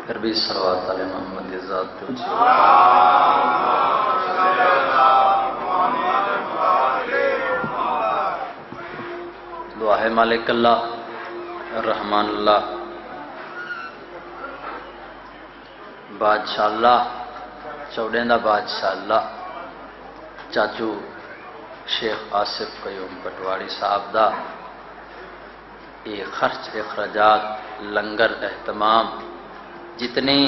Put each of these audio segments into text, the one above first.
پھر بھی صلوات علی محمد کی ذات پہ دعا ہے مالک اللہ رحمان اللہ بادشاہ اللہ چوڑین دا بادشاہ اللہ چاچو شیخ آصف قیوم پٹواڑی صاحب دا یہ خرچ اخراجات لنگر اہتمام جتنی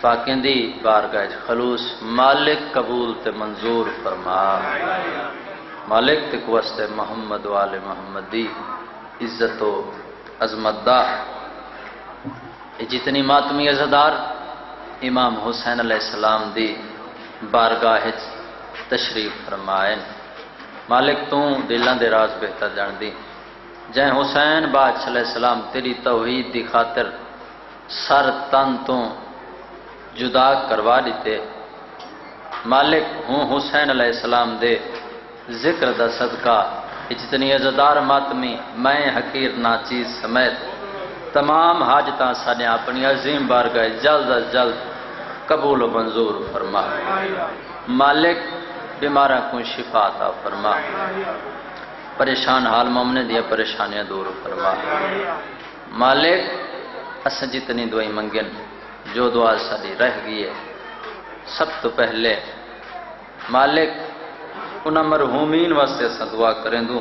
پاکندی بارگاہ خلوص مالک قبول تے منظور فرما مالک تے واسطے محمد وال محمدی عزت و عظمت دا جتنی ماتمی عزدار امام حسین علیہ السلام دی بارگاہ تشریف فرمائیں مالک تو دلان دے راز بہتر جان دی جائیں حسین بادشاہ علیہ السلام تیری توحید دی خاطر سر تن تو جدا کروا دیتے مالک ہوں حسین علیہ السلام دے ذکر دا صدقہ جتنی عزدار ماتمی میں حقیر ناچیز سمیت تمام حاجتاں سانے اپنی عظیم بارگاہ جلد از جلد قبول و منظور فرما مالک بیمارہ کو شفا عطا فرما پریشان حال مومنے دیا پریشانیاں دور فرما مالک اساں جتنی دعائی منگن جو دعا ساری رہ گئی ہے سب تو پہلے مالک انہاں مرحومین واسطے اساں دعا کریں دوں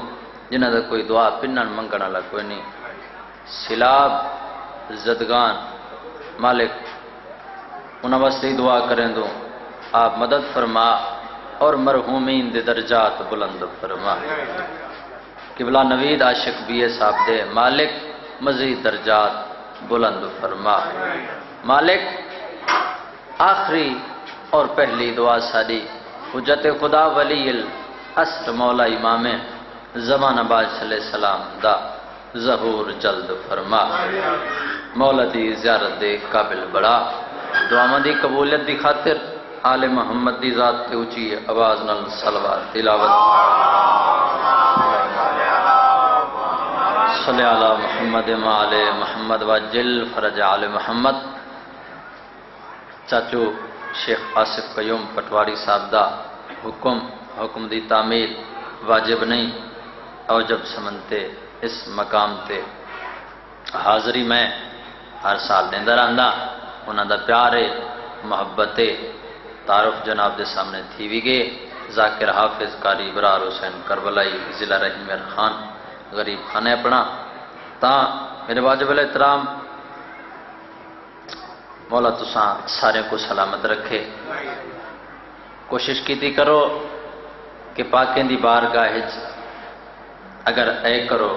جنہاں دا کوئی دعا پنن منگن والا کوئی نہیں سیلاب زدگان مالک انہاں واسطے دعا کریں دوں آپ مدد فرما اور مرحومین دے درجات بلند فرما قبلہ نوید عاشق بیے صاحب دے مالک مزید درجات بلند فرما مالک آخری اور پہلی دعا ساری حجت خدا ولی العصر مولا امام زمانہ بادشاہ علیہ السلام دا ظہور جلد فرما مولا دی زیارت دے قابل بڑا دعا مندی قبولیت دی خاطر آل محمد دی ذات تے اونچی آواز نال صلوات تلاوت صلی علی محمد آل محمد وجل فرج آل محمد چاچو شیخ آصف قیوم پٹواڑی صاحب دا حکم دی تعمیر واجب نہیں او جب سمنتے اس مقام تے حاضری میں ہر سال دیندہ رہندا انہاں دا پیارے محبت تعارف جناب دے سامنے تھی بھی گئے ذاکر حافظ قاری ابرار حسین کربلائی ضلع رحیم خان غریب خانے اپنا تا میرے واجب الاحترام مولا تساں سارے کو سلامت رکھے کوشش کیتی کرو کہ پاکیں دی بارگاہ اگر اے کرو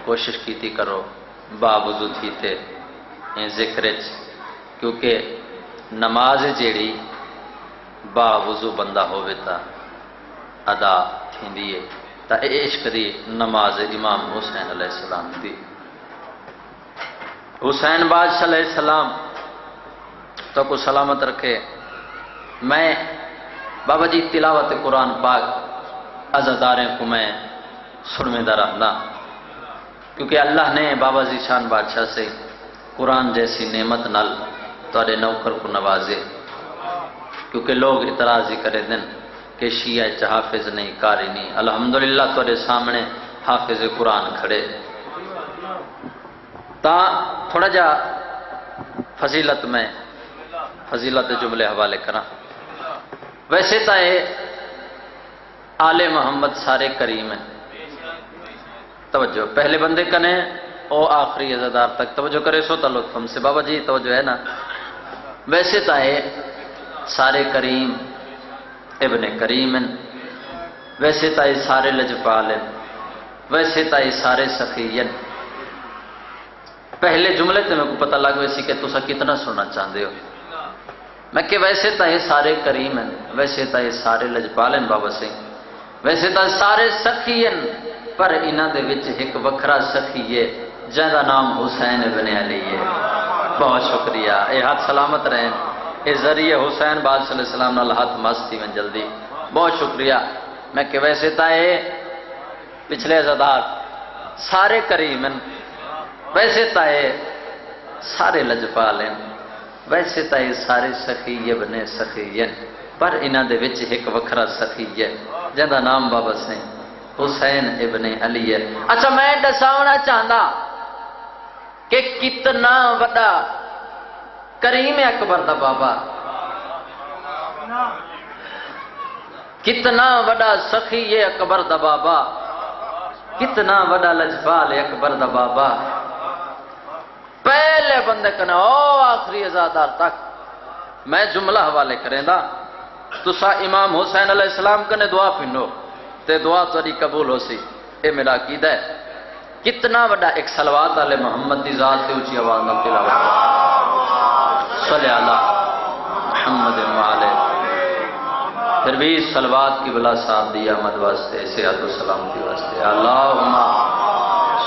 کوشش کیتی کرو باوضو تھی تے ذکر کیونکہ نماز جیڑی باوضو بندہ ہوئے تا ادا تھی دیئے تا عشق دی نماز امام حسین علیہ السلام دی حسین بادشاہ علیہ السلام تو کو سلامت رکھے میں بابا جی تلاوت قرآن پاک عزاداریں کو میں سنمیدہ رہنا کیونکہ اللہ نے بابا جی شان بادشاہ سے قرآن جیسی نعمت نال توڑے نوکر کو نوازے کیونکہ لوگ اعتراضی کرے دن کہ شیعہ حافظ نہیں کاری نہیں الحمدللہ توڑے سامنے حافظ قرآن کھڑے تا تھوڑا جا فضیلت میں فضیلت جملے حوالے کرنا ویسے تا ہے آل محمد سارے کریم ہیں توجہ پہلے بندے کنے او آخری عزادار تک توجہ کرے سو تا لطف ہم سے بابا جی توجہ ہے نا ویسے تا ہے سارے کریم ابن کریم ہیں ویسے تا ہے سارے لجپال ہیں ویسے تا ہے سارے سخی ہیں پہلے جملے تے میں کو پتہ لگ ویسی کہ تسا کتنا سننا چاہتے ہو میں کہ ویسے تا ہے سارے کریم ہیں ویسے تا ہے سارے لجپال ہیں بابا سے ویسے تا سارے سخی ہیں پر انہاں دے وچ ایک وکھرا سخی ہے جہاں نام حسین ابن علی ہے بہت شکریہ اے ہاتھ سلامت رہیں اے ذریعے حسین باد صلی اللہ علیہ وسلم نال ہاتھ مستی میں جلدی بہت شکریہ میں کہ ویسے تا اے پچھلے عزادار سارے کریم ہیں ویسے تا اے سارے لجپال ہیں ویسے تا اے سارے سخی ابن سخی ہیں پر انہاں دے وچ ایک وکھرا سخی ہے جہاں نام بابا سے حسین ابن علی ہے اچھا میں دساونا چاہتا کہ کتنا وڈا کریم اکبر دا بابا کتنا وڈا سخی اکبر دا بابا کتنا وڈا لجپال اکبر دا بابا پہلے بندے کنے او آخری عزادار تک میں جملہ حوالے کریں دا تسا امام حسین علیہ السلام کنے دعا پھنو تے دعا تاری قبول ہو سی اے میرا عقیدہ ہے کتنا وڈا ایک صلوات علی محمد دی ذات تے اونچی آواز نال تلاوت صلی اللہ محمد وعلے پھر بھی صلوات کی بلا صاحب دی آمد واسطے صحت و سلامتی واسطے اللہم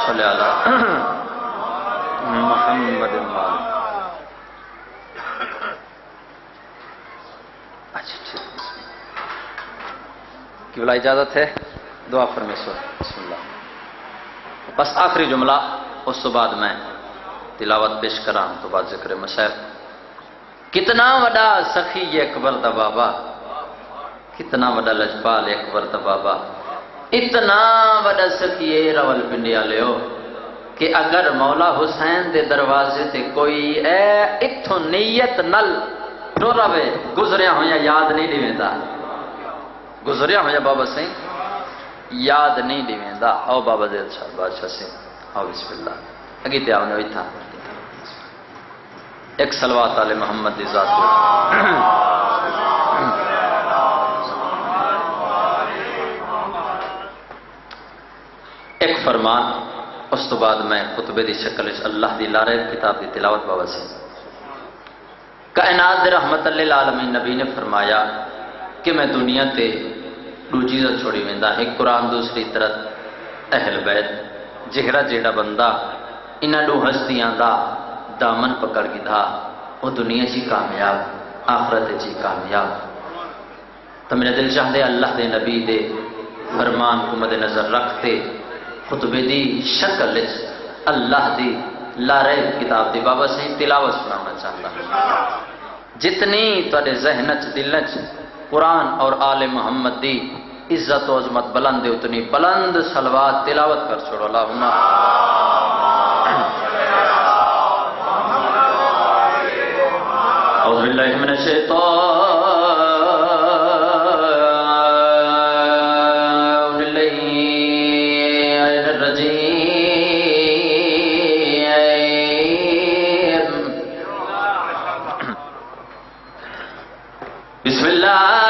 صلی اللہ محمد وعلے اچھا ٹھیک کی بلا اجازت ہے دعا فرمیسو بسم اللہ بس آخری جملہ اس تو بعد میں تلاوت پیش کراں تو بعد ذکر مسائل کتنا وڈا سخی اکبر دا بابا کتنا وڈا لجپال اکبر دا بابا اتنا وڈا سخی راول پنڈی والےو کہ اگر مولا حسین دے دروازے تے کوئی اے اتھوں نیت نل ٹورا وے گزریا ہویا یاد نہیں دیویندا گزریا ہویا بابا سے یاد نہیں دیویندا او بابا دے اچھا بادشاہ سے او بسم اللہ اگی تے آونے ہوئی تھا ایک صلوات علی محمد دی ذات ایک فرمان اس تو بعد میں خطبے دی شکل اللہ دی لارے کتاب دی تلاوت بابا سے کائنات دے رحمت للعالمین نبی نے فرمایا کہ میں دنیا تے دو چیزاں چھوڑی ویندا ایک قرآن دوسری طرف اہل بیت جہرا جیڑا بندہ انہاں دو ہستیاں دا دامن پکڑ گدھا وہ دنیا جی کامیاب آخرت جی کامیاب تو میرے دل چاہتے اللہ دے نبی دے فرمان کو مد نظر رکھتے خطبے دی شکل اللہ دی لارے کتاب دی بابا سے تلاوت سنانا چاہتا ہوں جتنی تارے ذہنچ دلچ قرآن اور آل محمد دی عزت و عظمت بلند اتنی بلند صلوات تلاوت کر چھوڑو اللہم اعوذ باللہ من الشیطان الرجیم بسم اللہ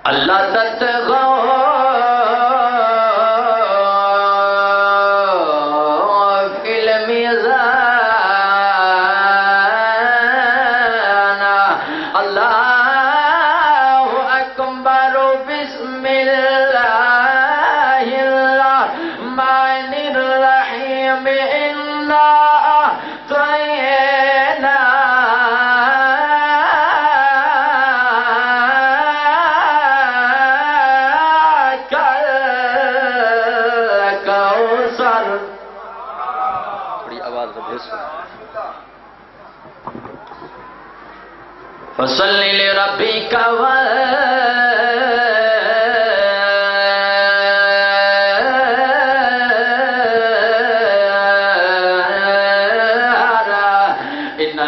اللہ تتغو فی المیزان اللہ اکبر بسم اللہ الرحمن الرحیم انا اعطینا فصلی لربک وانحر ان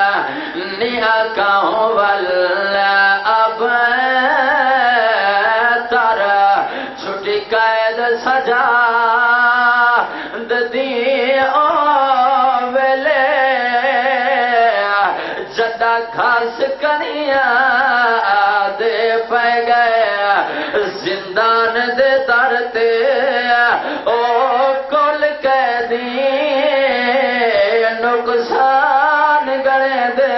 شانئک هو الابتر چھٹی قید سجا جدا گھاس کنیا دے پہ گیا زندان دے ترتے او کل قیدی نقصان گڑے دے.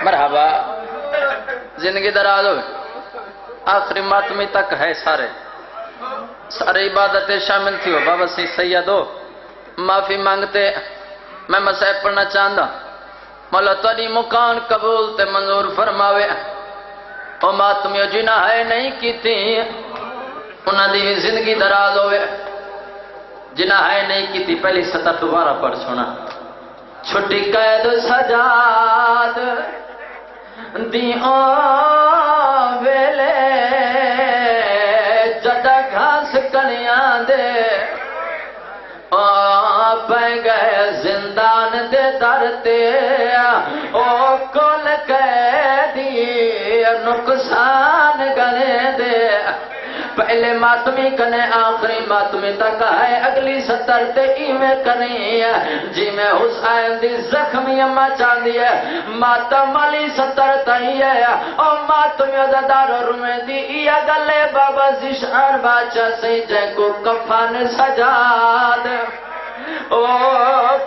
مرحبا زندگی دراز ہو آخری ماتمی تک ہے سارے عبادتیں شامل تھی ہو. بابا سی سید ہو معافی مانگتے میں مسائب پڑھنا چاہتا مولا تاری مکان قبول تے منظور فرماوے او ماتمیو جنہ ہے نہیں کی تھی انہاں دی زندگی دراز ہوئے جنہ ہے نہیں کی تھی پہلی سطح دوبارہ پڑھ سونا. چھٹی قید سجاد دی ویلے جدا گھاس کنیاں دے پہ گئے زندان دے درتے او کل قیدی نقصان گنے دے. پہلے ماتمی کنے آخری ماتمی تک ہے اگلی سطر تے ایویں کنی جی میں حسین دی زخمی اما چاندی ہے ماتم علی سطر تائی ہے او ماتمی دار رومے دی یا گلے بابا زشان باچہ سی جے کو کفن سجاد او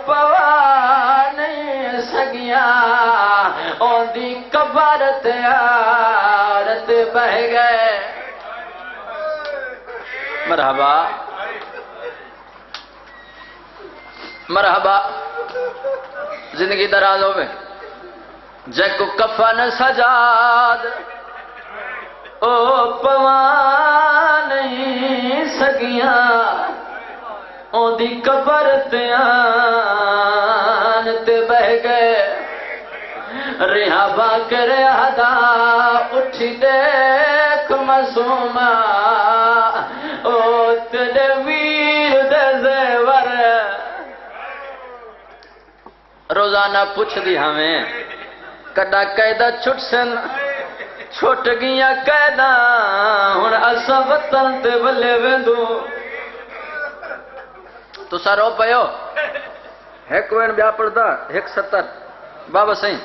پوانی سگیاں او دی قبر تیارت بہ گئے. مرحبا مرحبا زندگی دراز ہوئے جے کو کفن سجاد او پوانی سگیاں او دی قبر تیانت بہ گئے. رہابا کرے ہدا اٹھی دیکھ معصوما او تیرے ویر دے زیور روزانہ پوچھ دی ہمیں کڈا قیدہ چھٹ سن چھوٹ گیا قیدہ ہن اسا وطن تے ولے ویندو. تو سارو پیو ایک وین بیا پڑھتا 170 بابا سہیں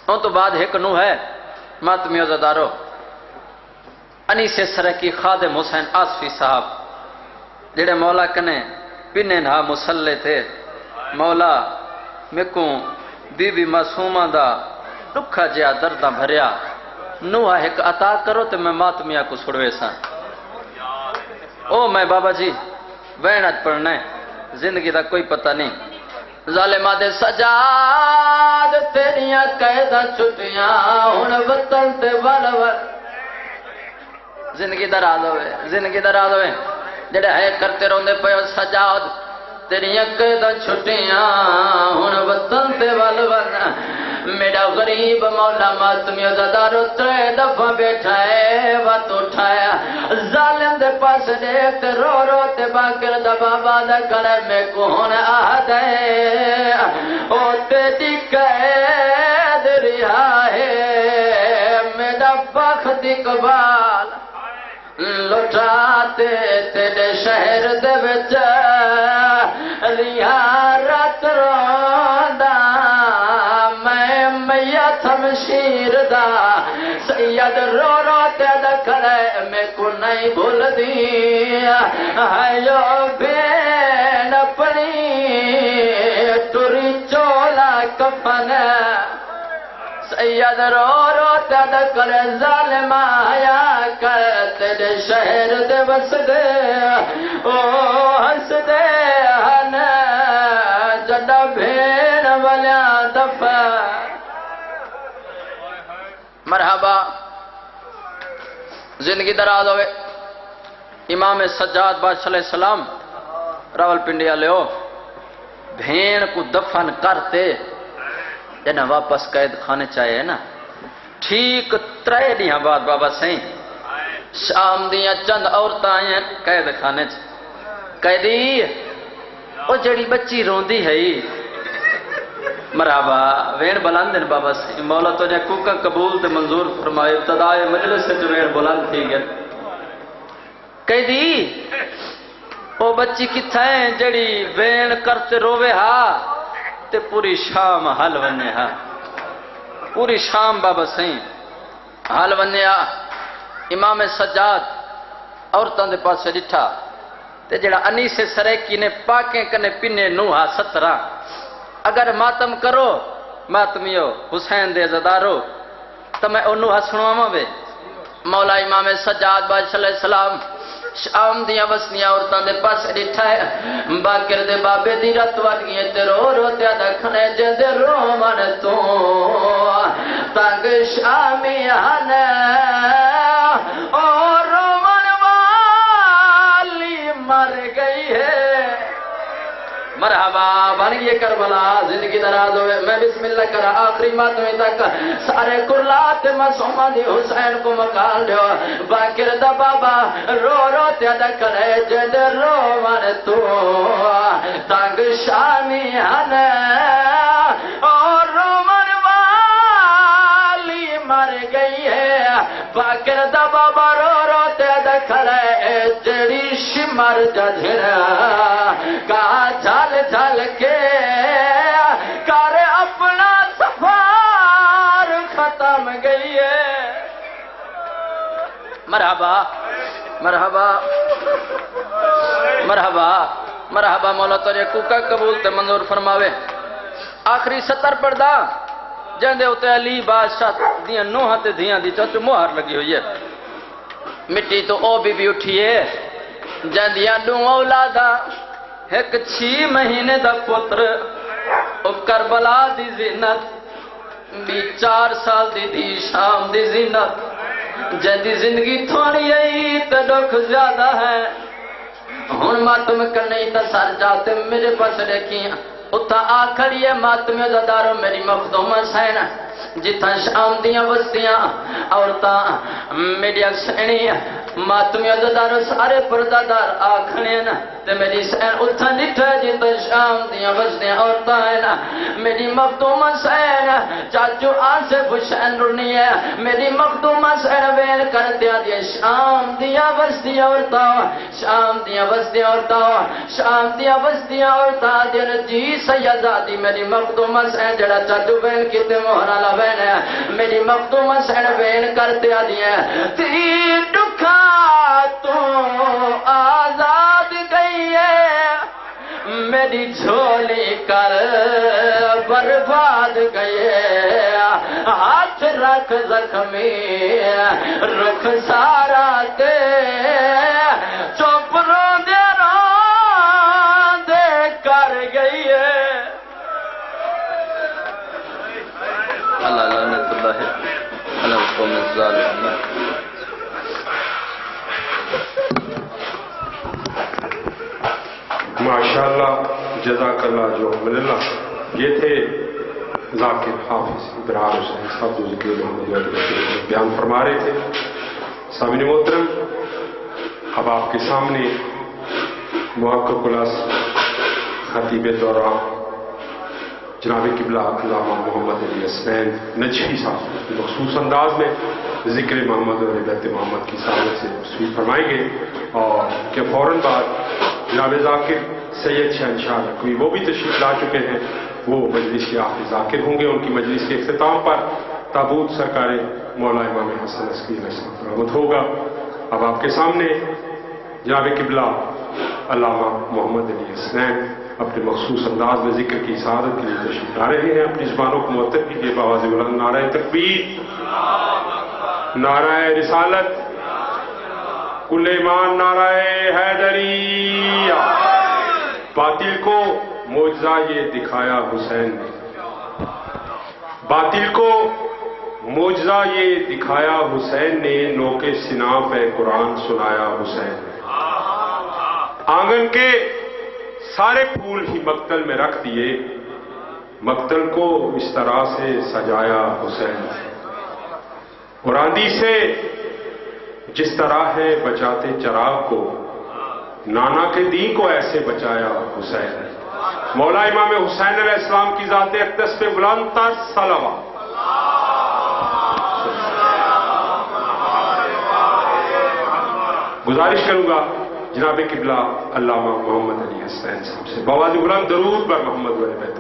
ان تو بعد ایک نو ہے ماتمی عزدارو انیس سرکی خادم حسین آصفی صاحب جڑے مولا کنے پینے نہا مسلے تھے مولا مکوں بی بی معصومہ دا دکھا جیا دردہ بھریا نوہا ایک عطا کرو تے میں ماتمیہ کو سڑوے ساں. او میں بابا جی وینت پڑھنے زندگی دا کوئی پتہ نہیں. ظالمہ دے سجاد تیریاں قیدہ چھٹیاں ہن وطن تے والور زندگی دراز ہوئے جڑے ہے کرتے روندے پئے سجاد تیریاں قیدہ چھٹیاں ہن وطن تے والور میرا غریب مولا ماتمی زدارو 3 دفعہ بیٹھا ہے وقت اٹھایا ظالم دے پاس دیکھتے رو رو تے باکر دا بابا دا کھڑے میں کون آہد ہے او تیری قید رہا ہے میرا بخت اقبال لٹاتے تیرے شہر دے وچ رات روندا میں میت مشیر دا سید رو رو تے دکھڑے میں کو نہیں بھول دی ہائیو بین اپنی ٹری چولا کفن سید رو رو تے دکھڑے ظالم آیا کر تیرے شہر دے بس دے او ہنس دے ہن جڑا بھین والیاں دفع مرحبا زندگی دراز ہوئے امام سجاد بادشاہ علیہ السلام راول پنڈی والے ہو بھین کو دفن کرتے جنہیں واپس قید خانے چاہے نا ٹھیک 3 دیاں بعد بابا سہیں شام دیاں چند عورتیں آئیں قید خانے قیدی او جڑی بچی روندی ہے مرحبا وین بلند ہیں بابا سہیں مولا تو نے کوکا قبول تے منظور فرمائے ابتدائے مجلس سے وین بلند تھی گئے قیدی او بچی کتھا ہے جڑی وین کرتے روے ہاں تے پوری شام حل ونے ہاں پوری شام بابا سہیں حل ونے ہاں امام سجاد عورتوں دے پاس ڈٹھا تے جڑا انیس سریکی نے پاکیں کنے پینے نوہا 17 اگر ماتم کرو ماتمیو حسین دے زدارو تو میں انوہا سنواما بے مولا امام سجاد بادشاہ علیہ السلام شام دیاں وسنیاں عورتوں دے پاس ڈٹھا ہے باکر دے بابے دی رت وڈگیاں تے رو رو تے دکھنے جے دے رو من تو تنگ شامی ہن اور رومن والی مر گئی ہے مرحبا بن گئی کربلا زندگی دراز ہوئے میں بسم اللہ کرا آخری ماتمی تک سارے کرلات مسومہ دی حسین کو مکان لیو باکر دا بابا رو رو تیادہ کرے جد رو من تو تنگ شامی ہن اور رومن والی مر گئی ہے باکر دا بابا رو رو تیادہ کرے جڑی شمر جدھر کہا جھل جھل کے کر اپنا سفار ختم گئی ہے مرحبا مرحبا مرحبا مرحبا مولا تجھے کوکا قبول تے منظور فرماوے آخری 70 پردہ جندے ہوتے علی بادشاہ دیاں نوہاں تے دیاں دی چچو مہر لگی ہوئی ہے مٹی تو او بھی اٹھی ہے جندیاں دوں اولادا ایک 6 مہینے دا پتر او کربلا دی زینت بھی 4 سال دی شام دی زینت جندی زندگی تھوڑی ہے تے دکھ زیادہ ہے ہن ماتم کرنے تا سر جاتے میرے پاس رکھیاں اتھا آکھڑی ہے ماتمی زدارو میری مخدوم حسین جتھا شام دیاں وستیاں عورتاں میری اکسینی ماتمی زدارو سارے پردادار آکھنے نا تے میری سین اتھا نٹھا جتھا شام دیاں وستیاں عورتاں ہے نا میری مخدوم حسین چاچو آصف حسین رونی ہے میری مخدوم حسین وین کر دیا دیا شام دیاں وستیاں عورتاں شام دیاں وستیاں عورتاں شام دیاں وستیاں عورتاں دین جی سیدادی میری مخدوم حسین جڑا چاچو وین کتے مہرہ لوین ہے میری مخدوم حسین وین کر دیا دیا تی ڈکھا تو آزاد گئی ہے میری جھولی کر برباد گئی ہاتھ رکھ زخمی رخ سارا تے چپ رو دے کر گئی ہے اللہ لعنت اللہ علی القوم الظالمین ماشاءاللہ جزاک اللہ جو ملنا یہ تھے ذاکر حافظ ابرار حسین صاحب جو ذکر محمد والی بیان فرما رہے تھے. سامعین محترم، اب آپ کے سامنے محقق خطیب دورہ جناب قبلہ علامہ محمد علی حسنین نجفی صاحب مخصوص انداز میں ذکر محمد اور بیت محمد کی سعادت سے تشریف فرمائیں گے، اور کہ فوراً بعد جناب ذاکر سید شہنشاہ نقوی وہ بھی تشریف لا چکے ہیں، وہ مجلس کے آخری ذاکر ہوں گے. ان کی مجلس کے اختتام پر تابوت سرکار مولا امام حسن عسکری علیہ السلام برآمد ہوگا. اب آپ کے سامنے جناب قبلہ علامہ محمد علی حسنین اپنے مخصوص انداز میں ذکر کی سعادت کے لیے تشریف لا رہے ہیں. اپنی زبانوں کو معطر کیجیے بآواز بلند نعرہ تکبیر، نعرہ رسالت، کل ایمان، نعرہ حیدریہ. باطل کو معجزہ یہ دکھایا حسین نے، باطل کو معجزہ یہ دکھایا حسین نے، نوک سناف ہے قرآن سنایا حسین نے. آنگن کے سارے پھول ہی مقتل میں رکھ دیے، مقتل کو اس طرح سے سجایا حسین نے. اور آندھی سے جس طرح ہے بچاتے چراغ کو، نانا کے دین کو ایسے بچایا حسین نے. مولا امام حسین علیہ السلام کی ذات اقدس پہ بلند تر صلوات. گزارش کروں گا جناب قبلہ علامہ محمد علی حسین صاحب سے بآواز بلند درود بر محمد و آل بیت.